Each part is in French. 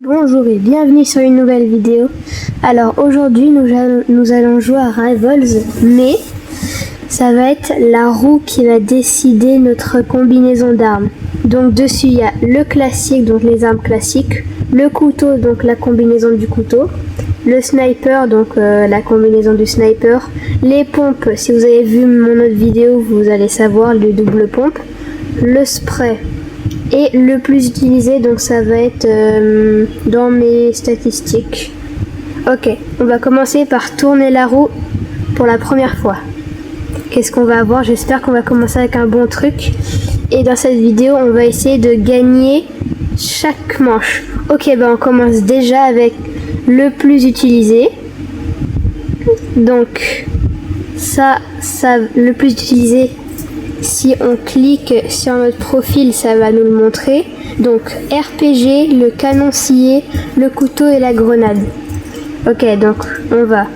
Bonjour et bienvenue sur une nouvelle vidéo. Alors aujourd'hui nous allons jouer à Rivals, mais ça va être la roue qui va décider notre combinaison d'armes. Donc dessus il y a le classique, donc les armes classiques, le couteau, donc la combinaison du couteau, le sniper, donc la combinaison du sniper, les pompes, si vous avez vu mon autre vidéo vous allez savoir, le double pompe, le spray. Et le plus utilisé, donc ça va être dans mes statistiques. Ok, on va commencer par tourner la roue pour la première fois. Qu'est-ce qu'on va avoir? J'espère qu'on va commencer avec un bon truc. Et dans cette vidéo, on va essayer de gagner chaque manche. Ok, on commence déjà avec le plus utilisé. Donc, ça le plus utilisé. Si on clique sur notre profil, ça va nous le montrer. Donc RPG, le canon scié, le couteau et la grenade. Ok, donc on va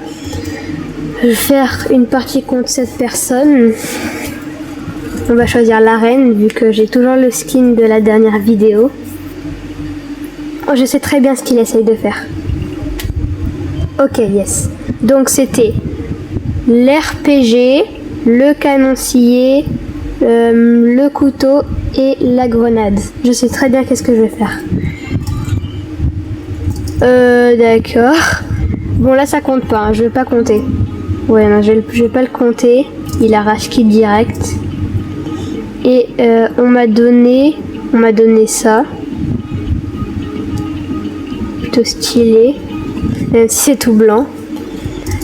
faire une partie contre cette personne. On va choisir l'arène vu que j'ai toujours le skin de la dernière vidéo. Oh, je sais très bien ce qu'il essaye de faire. Ok, yes. Donc c'était l'RPG, le canon scié, le couteau et la grenade. Je sais très bien qu'est-ce que je vais faire. D'accord. Bon là ça compte pas, hein. Je vais pas compter. Ouais non, je vais pas le compter. Il arrache kit direct. Et on m'a donné ça. Plutôt stylé. Même si c'est tout blanc.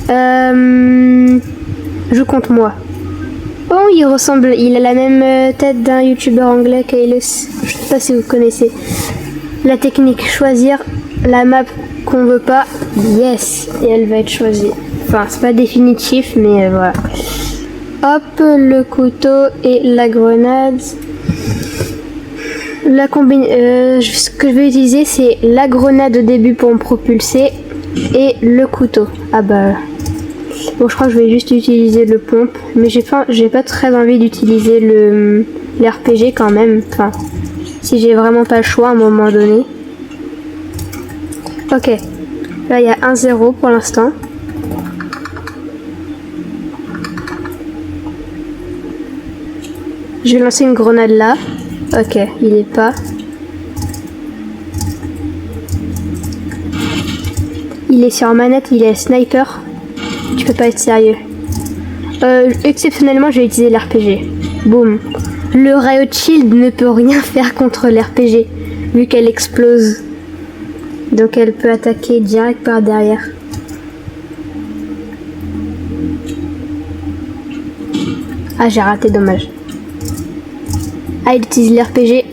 Je compte moi. Oh, il ressemble, il a la même tête d'un youtubeur anglais qu'Ailes. Je sais pas si vous connaissez. La technique, choisir la map qu'on veut pas. Yes, et elle va être choisie. Enfin, c'est pas définitif, mais voilà. Hop, le couteau et la grenade. La ce que je vais utiliser, c'est la grenade au début pour me propulser et le couteau. Ah bah. Bon, je crois que je vais juste utiliser le pompe, mais j'ai pas très envie d'utiliser l'RPG quand même. Enfin, si j'ai vraiment pas le choix à un moment donné. Ok, là il y a 1-0 pour l'instant. Je vais lancer une grenade là. Ok, il est pas. Il est sur manette, il est sniper. Tu peux pas être sérieux. Exceptionnellement, j'ai utilisé l'RPG. Boum. Le Riot Shield ne peut rien faire contre l'RPG, vu qu'elle explose. Donc elle peut attaquer direct par derrière. Ah, j'ai raté, dommage. Ah, il utilise l'RPG.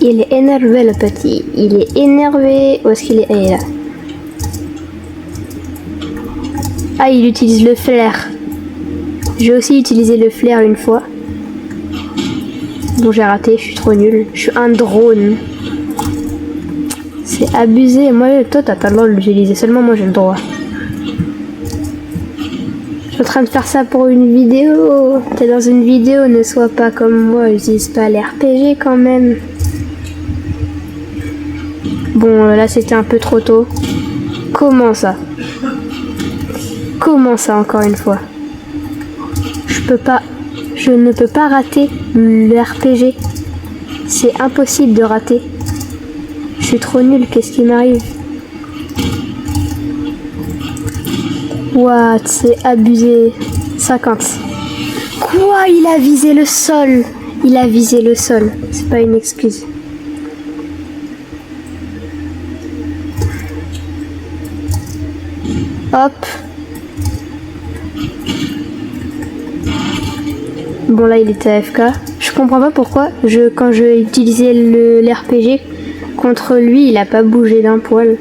Il est énervé, le petit. Il est énervé. Où est-ce qu'il est? Ah, il est là. Ah, il utilise le flair. J'ai aussi utilisé le flair une fois. Bon, j'ai raté, je suis trop nulle. Je suis un drone. C'est abusé. Moi, toi, t'as pas le droit de l'utiliser. Seulement moi, j'ai le droit. Je suis en train de faire ça pour une vidéo. T'es dans une vidéo, ne sois pas comme moi. J'utilise pas l'RPG quand même. Bon, là, c'était un peu trop tôt. Comment ça? Comment ça, encore une fois? Je ne peux pas rater le RPG. C'est impossible de rater. Je suis trop nulle, qu'est-ce qui m'arrive? What? C'est abusé. 50. Quoi? Il a visé le sol. Il a visé le sol. C'est pas une excuse. Hop. Bon là il était AFK. Je comprends pas pourquoi quand je utilisais l'RPG contre lui, il a pas bougé d'un poil.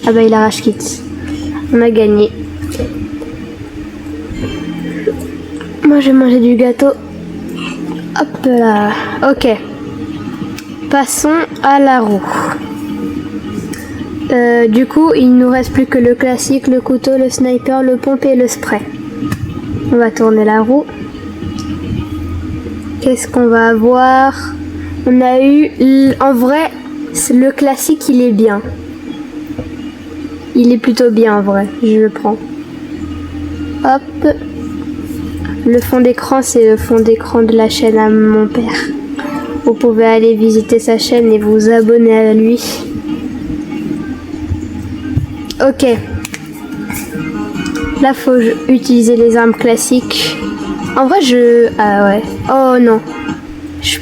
Ah bah il arrache kit. On a gagné. Moi je vais manger du gâteau. Hop là. Ok. Passons à la roue. Du coup, il nous reste plus que le classique, le couteau, le sniper, le pompe et le spray. On va tourner la roue. Qu'est-ce qu'on va avoir? On a eu... En vrai, le classique, il est bien. Il est plutôt bien, en vrai. Je le prends. Hop. Le fond d'écran, c'est le fond d'écran de la chaîne à mon père. Vous pouvez aller visiter sa chaîne et vous abonner à lui. Ok. Là, faut utiliser les armes classiques. En vrai, Ah ouais. Oh non. Je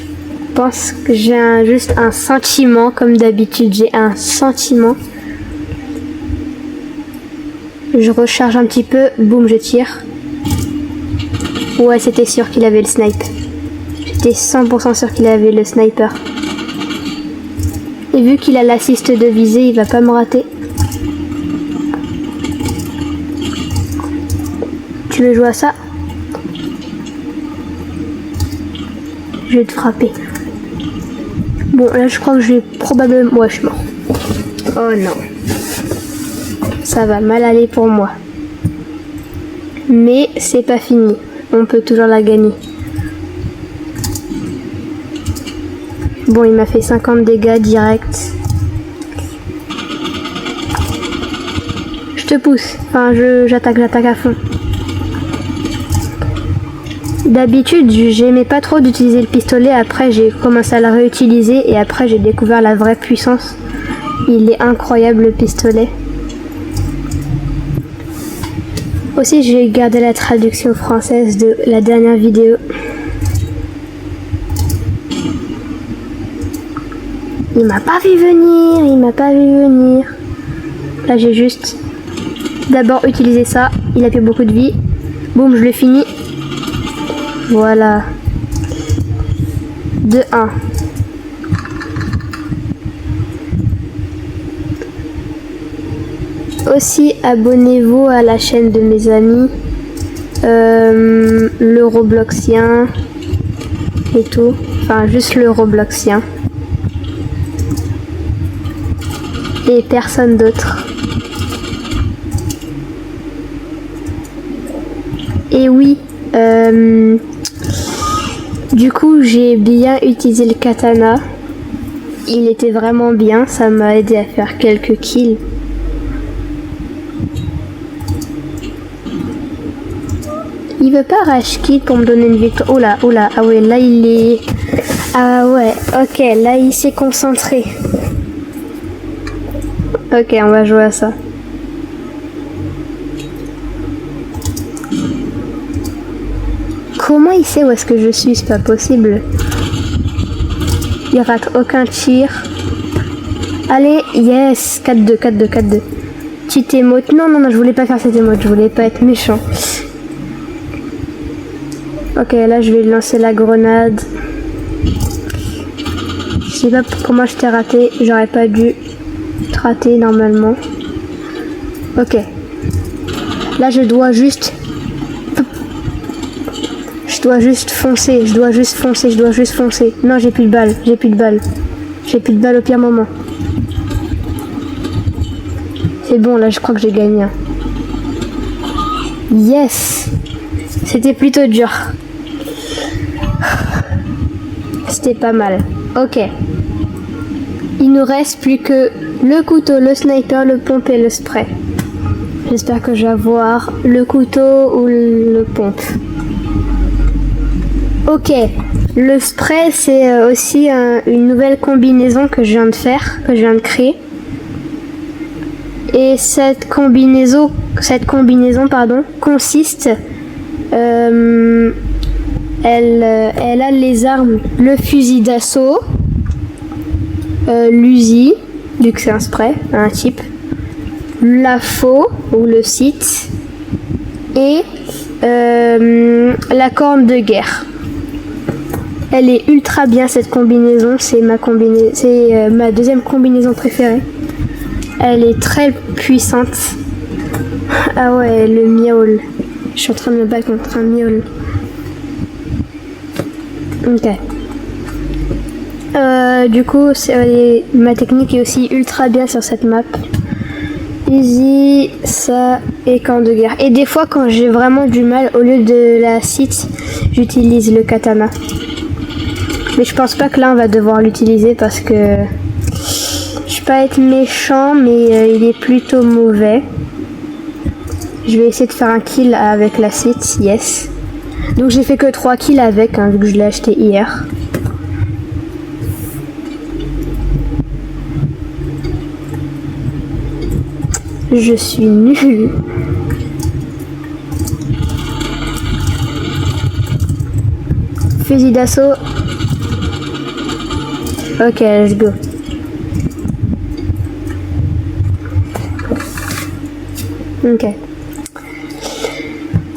pense que j'ai juste un sentiment, comme d'habitude. J'ai un sentiment. Je recharge un petit peu. Boum, je tire. Ouais, c'était sûr qu'il avait le snipe. J'étais 100% sûr qu'il avait le sniper. Et vu qu'il a l'assist de visée, il va pas me rater. Tu veux jouer à ça? Je vais te frapper. Bon, là, je crois que je vais probablement... Ouais, je suis mort. Oh non. Ça va mal aller pour moi. Mais c'est pas fini. On peut toujours la gagner. Bon, il m'a fait 50 dégâts direct. Je te pousse. Enfin, j'attaque à fond. D'habitude, j'aimais pas trop d'utiliser le pistolet. Après, j'ai commencé à le réutiliser. Et après, j'ai découvert la vraie puissance. Il est incroyable, le pistolet. Aussi, j'ai gardé la traduction française de la dernière vidéo. Il m'a pas vu venir. Là, j'ai juste d'abord utilisé ça. Il a fait beaucoup de vie. Boum, je le finis. Voilà. 2-1. Aussi, abonnez-vous à la chaîne de mes amis. Le Robloxien. Et tout. Enfin, juste le Robloxien. Et personne d'autre. Et oui, du coup j'ai bien utilisé le katana. Il était vraiment bien, ça m'a aidé à faire quelques kills. Il veut pas rush kill pour me donner une victoire. Oh là, ah ouais, là il est... Ah ouais, ok, là il s'est concentré. Ok, on va jouer à ça. Comment il sait où est-ce que je suis? C'est pas possible. Il rate aucun tir. Allez, yes, 4-2, 4-2, 4-2. Petite émote. Non, je voulais pas faire cette émote. Je voulais pas être méchant. Ok, là, je vais lancer la grenade. Je sais pas comment je t'ai raté. J'aurais pas dû te rater normalement. Ok. Là, je dois juste foncer. Non, j'ai plus de balles. J'ai plus de balles au pire moment. C'est bon, là, je crois que j'ai gagné. Yes! C'était plutôt dur. C'était pas mal. Ok. Il nous reste plus que le couteau, le sniper, le pompe et le spray. J'espère que je vais avoir le couteau ou le pompe. Ok. Le spray, c'est aussi une nouvelle combinaison que je viens de faire, que je viens de créer. Et cette combinaison, consiste... elle a les armes, le fusil d'assaut, l'Uzi, vu que c'est un spray, un type, la faux ou le site et la corne de guerre. Elle est ultra bien cette combinaison, c'est ma deuxième combinaison préférée. Elle est très puissante. Ah ouais, le miaul. Je suis en train de me battre contre un miaul. Ok. Du coup, ma technique est aussi ultra bien sur cette map. Easy, ça et corne de guerre. Et des fois, quand j'ai vraiment du mal, au lieu de la site, j'utilise le katana. Mais je pense pas que là on va devoir l'utiliser parce que je vais pas être méchant, mais il est plutôt mauvais. Je vais essayer de faire un kill avec la suite, yes. Donc j'ai fait que 3 kills avec, hein, vu que je l'ai acheté hier. Je suis nulle. Fusil d'assaut. Ok, let's go. Ok.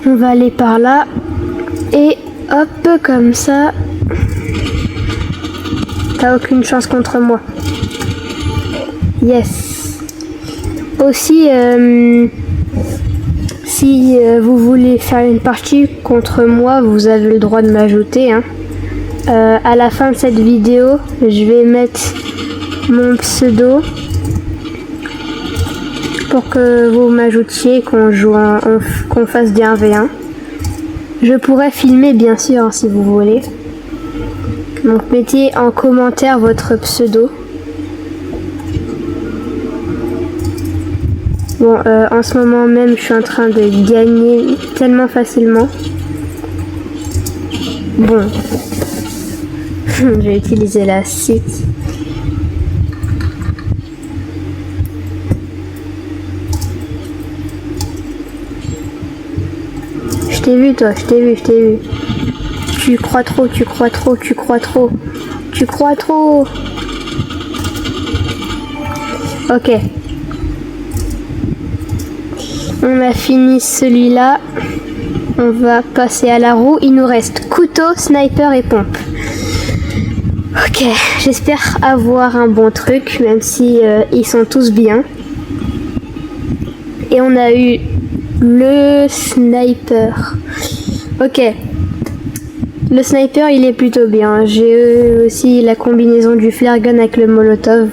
On va aller par là. Et hop, comme ça. T'as aucune chance contre moi. Yes. Aussi, si vous voulez faire une partie contre moi, vous avez le droit de m'ajouter. Hein. À la fin de cette vidéo, je vais mettre mon pseudo pour que vous m'ajoutiez, qu'on joue, qu'on fasse des 1v1. Je pourrais filmer bien sûr si vous voulez. Donc mettez en commentaire votre pseudo. Bon, en ce moment même, je suis en train de gagner tellement facilement. Bon. Je vais utiliser la suite. Je t'ai vu toi, je t'ai vu. Tu crois trop. Tu crois trop. Ok. On a fini celui-là. On va passer à la roue. Il nous reste couteau, sniper et pompe. Ok, j'espère avoir un bon truc, même si ils sont tous bien. Et on a eu le sniper. Ok. Le sniper, il est plutôt bien. J'ai eu aussi la combinaison du flare gun avec le molotov.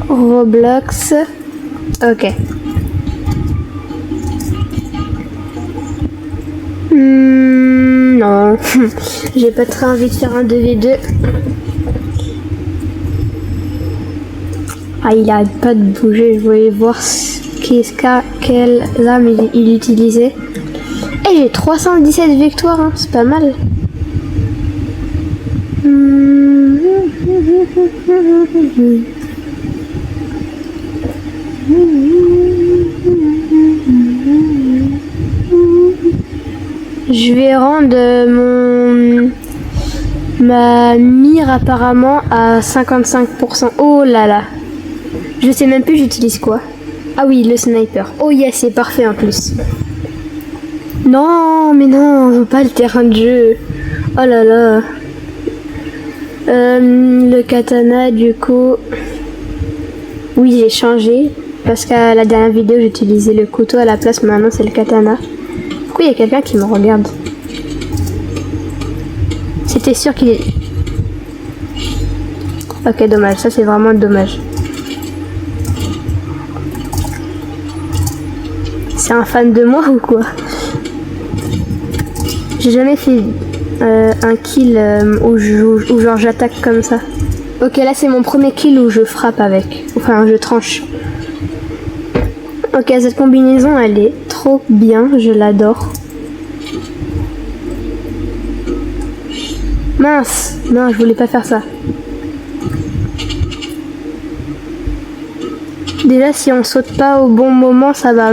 Roblox. Ok. Non. J'ai pas très envie de faire un 2v2. Ah, il arrête pas de bouger. Je voulais voir quelle arme il utilisait. Et j'ai 317 victoires, hein. C'est pas mal. Je vais rendre ma mire apparemment à 55%. Oh là là. Je sais même plus j'utilise quoi. Ah oui, le sniper. Oh yes, c'est parfait en plus. Non, mais non, on veut pas le terrain de jeu. Oh là là. Le katana, du coup. Oui, j'ai changé. Parce qu'à la dernière vidéo, j'utilisais le couteau à la place. Maintenant, c'est le katana. Pourquoi il y a quelqu'un qui me regarde? C'était sûr qu'il est... Ok, dommage. Ça, c'est vraiment dommage. C'est un fan de moi ou quoi? J'ai jamais fait un kill où genre j'attaque comme ça. Ok, là c'est mon premier kill où je frappe avec. Enfin, je tranche. Ok, cette combinaison elle est trop bien, je l'adore. Mince, non, je voulais pas faire ça. Déjà, si on saute pas au bon moment, ça va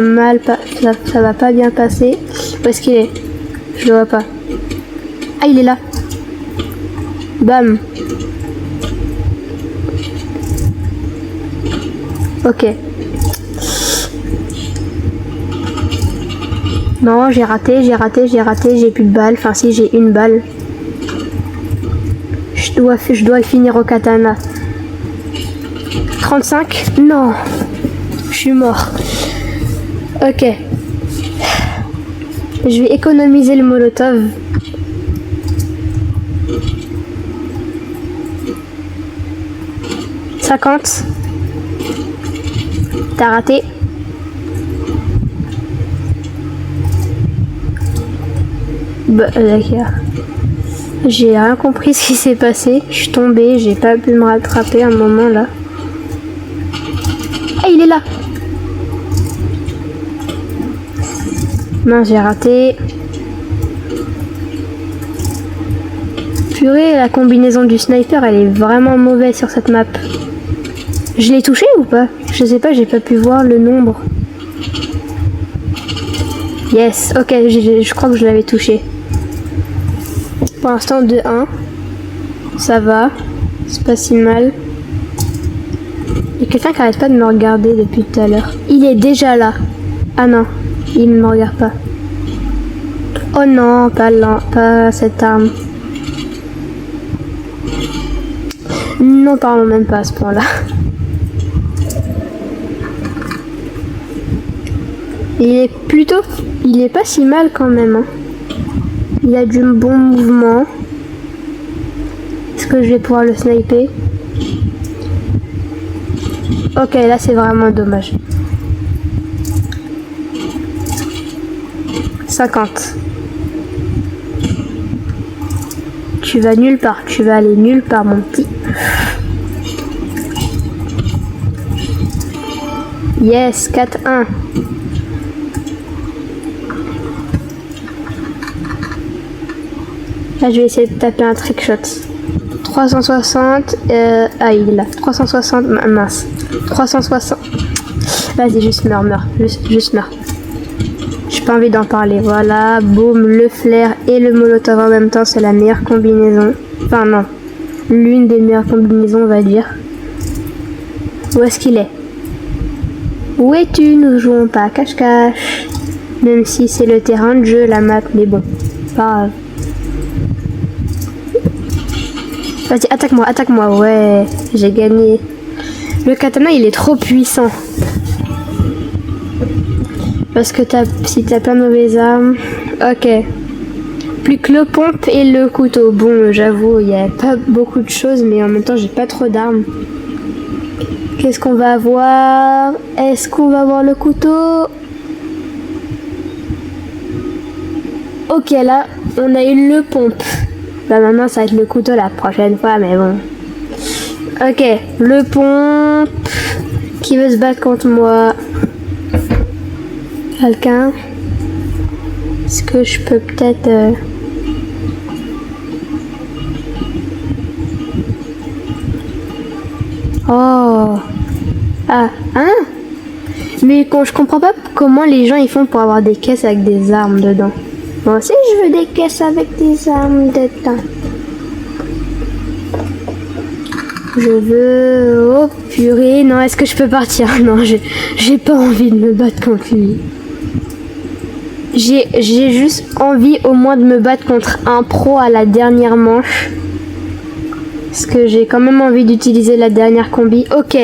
ça va pas bien passer. Où est-ce qu'il est? Je le vois pas. Ah, il est là. Bam. Ok. Non, j'ai raté, j'ai plus de balles. Enfin, si, j'ai une balle. Je dois finir au katana. 35? Non. Je suis mort. Ok. Je vais économiser le molotov. « 50. T'as raté. Bah, d'accord. J'ai rien compris ce qui s'est passé. Je suis tombée, j'ai pas pu me rattraper un moment là. Ah, il est là! Mince, j'ai raté. Purée, la combinaison du sniper, elle est vraiment mauvaise sur cette map. Je l'ai touché ou pas? Je sais pas, j'ai pas pu voir le nombre. Yes, ok, je crois que je l'avais touché. Pour l'instant, 2-1. Ça va. C'est pas si mal. Il y a quelqu'un qui arrête pas de me regarder depuis tout à l'heure. Il est déjà là. Ah non, il me regarde pas. Oh non, pas cette arme. Non, parlons même pas à ce point-là. Il est pas si mal quand même. Hein. Il a du bon mouvement. Est-ce que je vais pouvoir le sniper? Ok, là c'est vraiment dommage. 50. Tu vas nulle part, tu vas aller nulle part mon petit. Yes, 4-1. Là, je vais essayer de taper un trick shot. 360. Ah, il est là. 360. Mince. 360. Vas-y, juste meurs. Juste meurs. J'ai pas envie d'en parler. Voilà. Boum. Le flair et le molotov en même temps. C'est la meilleure combinaison. Enfin, non. L'une des meilleures combinaisons, on va dire. Où est-ce qu'il est? Où es-tu? Nous jouons pas à cache-cache. Même si c'est le terrain de jeu, la map. Mais bon. Pas grave. Vas-y, attaque-moi, ouais, j'ai gagné. Le katana, il est trop puissant. Parce que si t'as pas de mauvaises armes... Ok. Plus que le pompe et le couteau. Bon, j'avoue, il n'y a pas beaucoup de choses, mais en même temps, j'ai pas trop d'armes. Qu'est-ce qu'on va avoir? Est-ce qu'on va avoir le couteau? Ok, là, on a eu le pompe. Bah maintenant ça va être le couteau la prochaine fois, mais bon. Ok, le pompe. Qui veut se battre contre moi? Quelqu'un? Est-ce que je peux peut-être... Oh. Ah, hein? Mais je comprends pas comment les gens ils font pour avoir des caisses avec des armes dedans. Moi aussi je veux des caisses avec des armes dedans. Je veux... Oh purée, non, est-ce que je peux partir? Non, j'ai pas envie de me battre contre lui. J'ai juste envie au moins de me battre contre un pro à la dernière manche. Parce que j'ai quand même envie d'utiliser la dernière combi. Ok.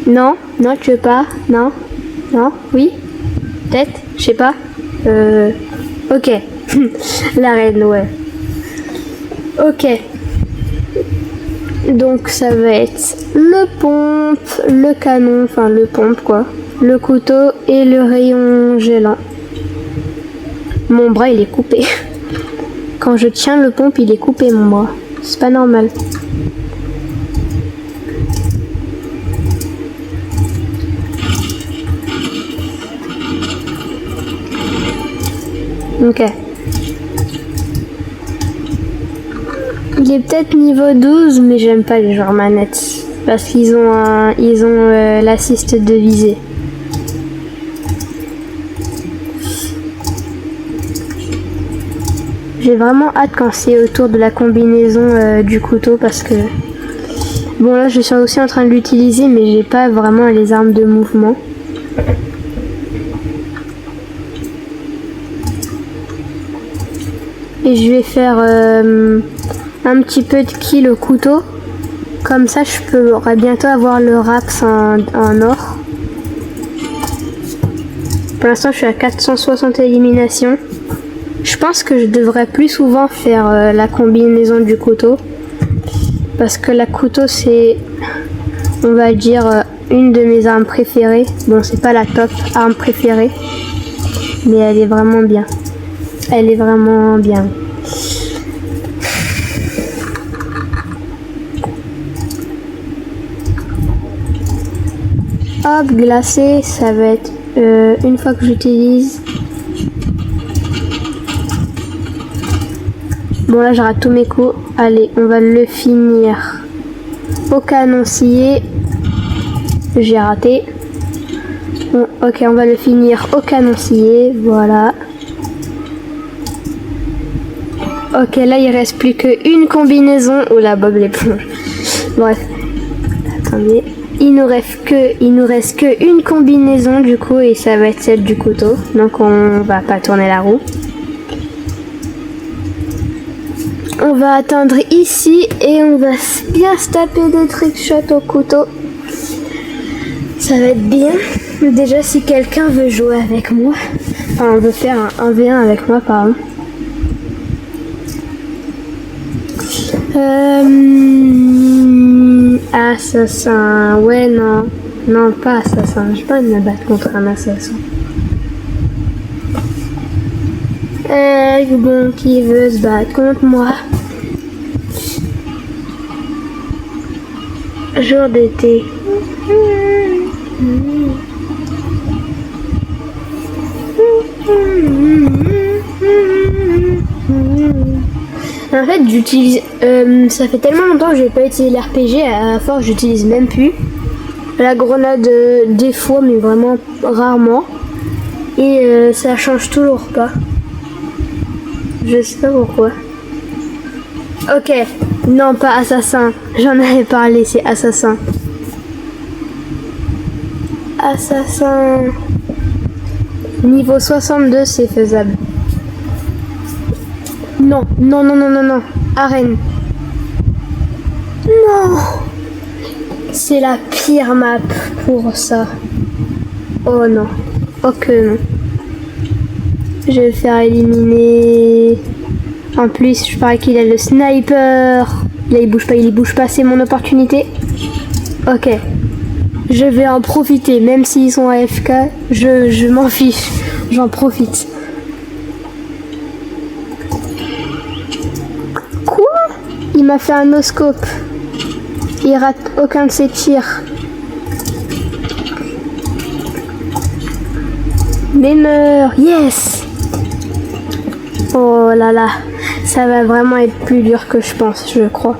Non, non, tu veux pas? Non, non, oui, peut-être, je sais pas. Ok. La reine, ouais. Ok. Donc ça va être le pompe, le canon, enfin le pompe quoi, le couteau et le rayon gelant. Mon bras il est coupé. Quand je tiens le pompe il est coupé mon bras. C'est pas normal. Ok. Il est peut-être niveau 12, mais j'aime pas les joueurs manettes. Parce qu'ils ont l'assist de visée. J'ai vraiment hâte quand c'est autour de la combinaison du couteau parce que... Bon là je suis aussi en train de l'utiliser mais j'ai pas vraiment les armes de mouvement. Et je vais faire un petit peu de kill au couteau. Comme ça je pourrai bientôt avoir le raps en or. Pour l'instant je suis à 460 éliminations. Je pense que je devrais plus souvent faire la combinaison du couteau. Parce que la couteau c'est, on va dire, une de mes armes préférées. Bon c'est pas la top arme préférée. Mais elle est vraiment bien. Elle est vraiment bien. Hop, glacé, ça va être une fois que j'utilise. Bon là, je rate tous mes coups. Allez, on va le finir au canon scié. J'ai raté. Bon, ok, on va le finir au canon scié. Voilà. Ok, là, il reste plus qu'une combinaison. Oula, Bob l'éponge. Bref. Attendez. Il nous reste que une combinaison du coup et ça va être celle du couteau. Donc on va pas tourner la roue. On va attendre ici et on va bien se taper des trickshots au couteau. Ça va être bien. Déjà si quelqu'un veut jouer avec moi, enfin on veut faire un 1v1 avec moi pardon. Assassin, ouais non, non pas assassin, j'ai pas envie de me battre contre un assassin. Bon, qui veut se battre contre moi? Jour d'été. En fait, j'utilise. Ça fait tellement longtemps que j'ai pas utilisé l'RPG, à force, j'utilise même plus. La grenade, des fois, mais vraiment rarement. Et ça change toujours pas. Je sais pas pourquoi. Ok, non, pas assassin. J'en avais parlé, c'est assassin. Assassin. Niveau 62, c'est faisable. Non, non, non, non, non, non. Arène. Non. C'est la pire map pour ça. Oh non. Oh que non. Je vais le faire éliminer. En plus, je parie qu'il a le sniper. Là, il bouge pas. C'est mon opportunité. Ok. Je vais en profiter. Même s'ils sont AFK, je m'en fiche. J'en profite. Il m'a fait un no-scope. Il rate aucun de ses tirs. Mais meurt. Yes. Oh là là. Ça va vraiment être plus dur que je pense, je crois.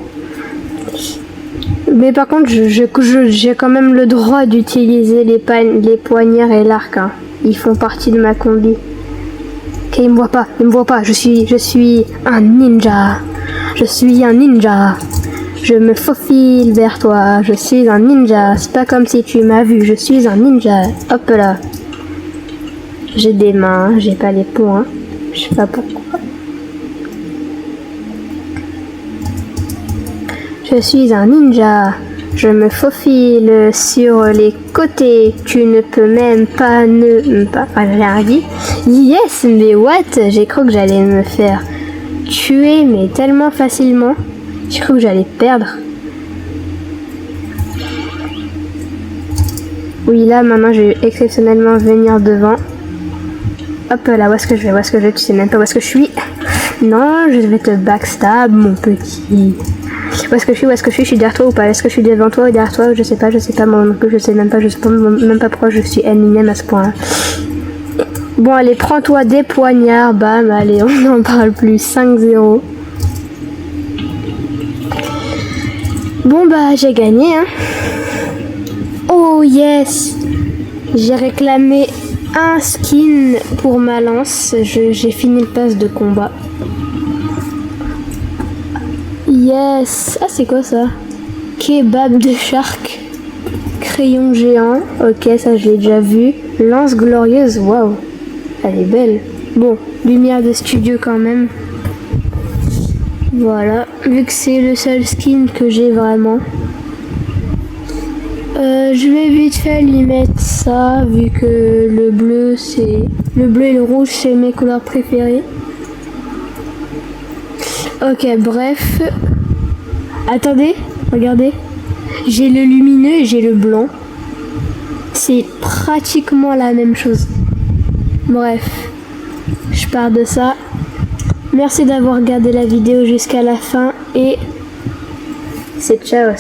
Mais par contre, j'ai quand même le droit d'utiliser les poignards et l'arc. Hein. Ils font partie de ma combi. Ok, il me voit pas. Je suis un ninja. Je suis un ninja. Je me faufile vers toi. Je suis un ninja. C'est pas comme si tu m'as vu. Je suis un ninja. Hop là. J'ai des mains. J'ai pas les poings. Je sais pas pourquoi. Je suis un ninja. Je me faufile sur les côtés. Tu ne peux même pas j'allais rien dire. Yes, mais what? J'ai cru que j'allais me faire tuer, mais tellement facilement. J'ai cru que j'allais perdre. Oui, là, maintenant, je vais exceptionnellement venir devant. Hop là, où est-ce que je vais? Tu sais même pas où est-ce que je suis. Non, je vais te backstab, mon petit. Où est-ce que je suis? Je suis derrière toi ou pas? Est-ce que je suis devant toi ou derrière toi? Je sais pas, moi non plus, je sais même pas pourquoi je suis Eminem à ce point-là. Bon, allez, prends-toi des poignards, bam, allez, on n'en parle plus, 5-0. Bon, bah, j'ai gagné, hein. Oh, yes! J'ai réclamé un skin pour ma lance, j'ai fini le pass de combat. Yes! Ah, c'est quoi ça? Kebab de shark. Crayon géant. Ok, ça je l'ai déjà vu. Lance glorieuse. Waouh! Elle est belle. Bon, lumière de studio quand même. Voilà. Vu que c'est le seul skin que j'ai vraiment. Je vais vite fait lui mettre ça. Vu que le bleu et le rouge c'est mes couleurs préférées. Ok, bref. Attendez, regardez. J'ai le lumineux et j'ai le blanc. C'est pratiquement la même chose. Bref, je pars de ça. Merci d'avoir regardé la vidéo jusqu'à la fin et c'est ciao.